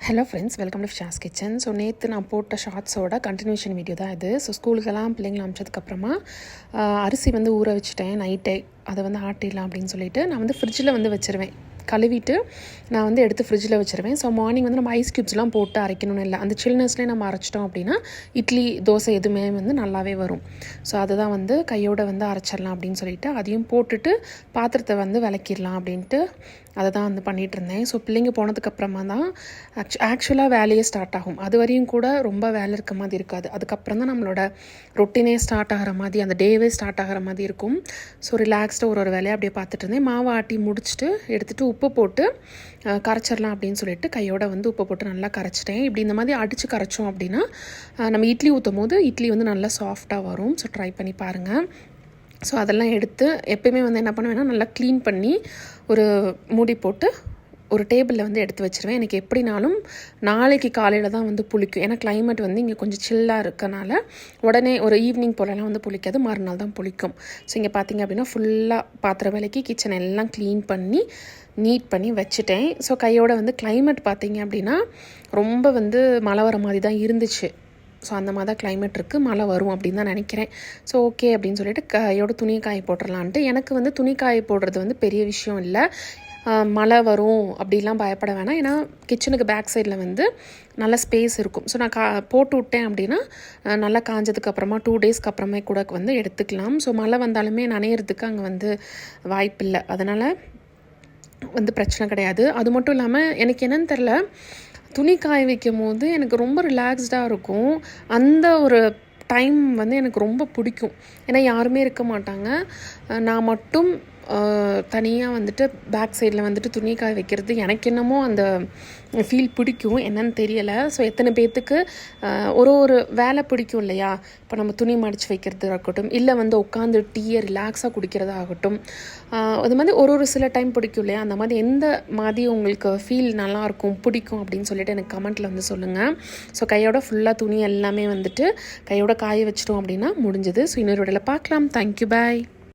Hello friends, welcome to Shaz kitchen. So நேற்று நான் போட்ட ஷார்ட்ஸோட கண்டினியூஷன் வீடியோ தான் இது. ஸோ ஸ்கூலுக்கெல்லாம் பிள்ளைங்களை அனுப்பிச்சதுக்கப்புறமா அரிசி ஊற வச்சுட்டேன் நைட்டே. அதை ஆட்டிடலாம் அப்படின்னு சொல்லிட்டு நான் ஃப்ரிட்ஜில் வச்சுருவேன். கழுவிட்டு நான் எடுத்து ஃப்ரிட்ஜில் வச்சுருவேன். ஸோ மார்னிங் நம்ம ஐஸ் க்யூப்ஸ்லாம் போட்டு அரைக்கணும்னு இல்லை, அந்த சில்னஸ்லேயே நம்ம அரைச்சிட்டோம் அப்படின்னா இட்லி தோசை எதுவுமே நல்லாவே வரும். ஸோ அதுதான் கையோடு அரைச்சிடலாம் அப்படின்னு சொல்லிட்டு அதையும் போட்டுட்டு பாத்திரத்தை விளக்கிடலாம் அப்படின்ட்டு அதை தான் பண்ணிகிட்டு இருந்தேன். ஸோ பிள்ளைங்க போனதுக்கப்புறமா தான் ஆக்சுவலாக வேலையே ஸ்டார்ட் ஆகும். அது வரையும் கூட ரொம்ப வேலை இருக்க மாதிரி இருக்காது. அதுக்கப்புறம் தான் நம்மளோட ரொட்டீனே ஸ்டார்ட் ஆகிற மாதிரி, அந்த டேவே ஸ்டார்ட் ஆகிற மாதிரி இருக்கும். ஸோ ரிலாக்ஸ்டாக ஒரு வேலையை அப்படியே பார்த்துட்டு இருந்தேன். மாவு ஆட்டி முடிச்சுட்டு எடுத்துகிட்டு உப்பு போட்டு கரைச்சிடலாம் அப்படின்னு சொல்லிட்டு கையோட உப்பு போட்டு நல்லா கரைச்சிட்டேன். இப்படி இந்த மாதிரி அடித்து கரைச்சோம் அப்படின்னா நம்ம இட்லி ஊற்றும் போது இட்லி நல்லா சாஃப்டாக வரும். ஸோ ட்ரை பண்ணி பாருங்கள். ஸோ அதெல்லாம் எடுத்து எப்போயுமே என்ன பண்ணுவேன்னா நல்லா க்ளீன் பண்ணி ஒரு மூடி போட்டு ஒரு டேபிளில் எடுத்து வச்சுருவேன். எனக்கு எப்படினாலும் நாளைக்கு காலையில் தான் புளிக்கும். ஏன்னா கிளைமேட் இங்கே கொஞ்சம் சில்லாக இருக்கனால உடனே ஒரு ஈவினிங் போலலாம் புளிக்காது, மறுநாள் தான் புளிக்கும். ஸோ இங்கே பார்த்திங்க அப்படின்னா ஃபுல்லாக பாத்திர வேலைக்கு கிச்சன் எல்லாம் க்ளீன் பண்ணி நீட் பண்ணி வச்சுட்டேன். ஸோ கையோட கிளைமேட் பார்த்திங்க அப்படின்னா ரொம்ப மழை வர மாதிரி தான் இருந்துச்சு. ஸோ அந்த மாதிரி தான் கிளைமேட் இருக்குது, மழை வரும் அப்படின்னு தான் நினைக்கிறேன். ஸோ ஓகே அப்படின்னு சொல்லிட்டு கையோட துணியை காய போட்டுடலான்ட்டு. எனக்கு துணி காய போடுறது பெரிய விஷயம் இல்லை. மழை வரும் அப்படிலாம் பயப்பட வேணாம். ஏன்னா கிச்சனுக்கு பேக் சைடில் நல்ல ஸ்பேஸ் இருக்கும். ஸோ நான் போட்டு விட்டேன் அப்படின்னா நல்லா காஞ்சதுக்கப்புறமா 2 டேஸ்க்கு அப்புறமே கூட எடுத்துக்கலாம். ஸோ மழை வந்தாலுமே நனையிறதுக்கு அங்கே வாய்ப்பில்லை. அதனால் பிரச்சனை கிடையாது. அது மட்டும் இல்லாமல் எனக்கு என்னன்னு தெரில, துணி காய வைக்கும் போது எனக்கு ரொம்ப ரிலாக்ஸ்டாக இருக்கும். அந்த ஒரு டைம் எனக்கு ரொம்ப பிடிக்கும். ஏன்னா யாருமே இருக்க மாட்டாங்க, நான் மட்டும் தனியாக பேக் சைடில் துணி காய வைக்கிறது எனக்கு என்னமோ அந்த ஃபீல் பிடிக்கும். என்னன்னு தெரியலை. ஸோ எத்தனை பேர்த்துக்கு ஒரு வேலை பிடிக்கும் இல்லையா? இப்போ நம்ம துணி மடித்து வைக்கிறது ஆகட்டும், இல்லை உட்காந்து டீயை ரிலாக்ஸாக குடிக்கிறதாகட்டும், அது மாதிரி ஒரு சில டைம் பிடிக்கும் இல்லையா? அந்த மாதிரி எந்த மாதிரி உங்களுக்கு ஃபீல் நல்லாயிருக்கும் பிடிக்கும் அப்படின்னு சொல்லிட்டு எனக்கு கமெண்ட்டில் சொல்லுங்கள். ஸோ கையோட ஃபுல்லாக துணி எல்லாமே கையோட காய வச்சிட்டோம் அப்படின்னா முடிஞ்சது. ஸோ இன்னொரு வீடியோவில் பார்க்கலாம். தேங்க்யூ, பாய்.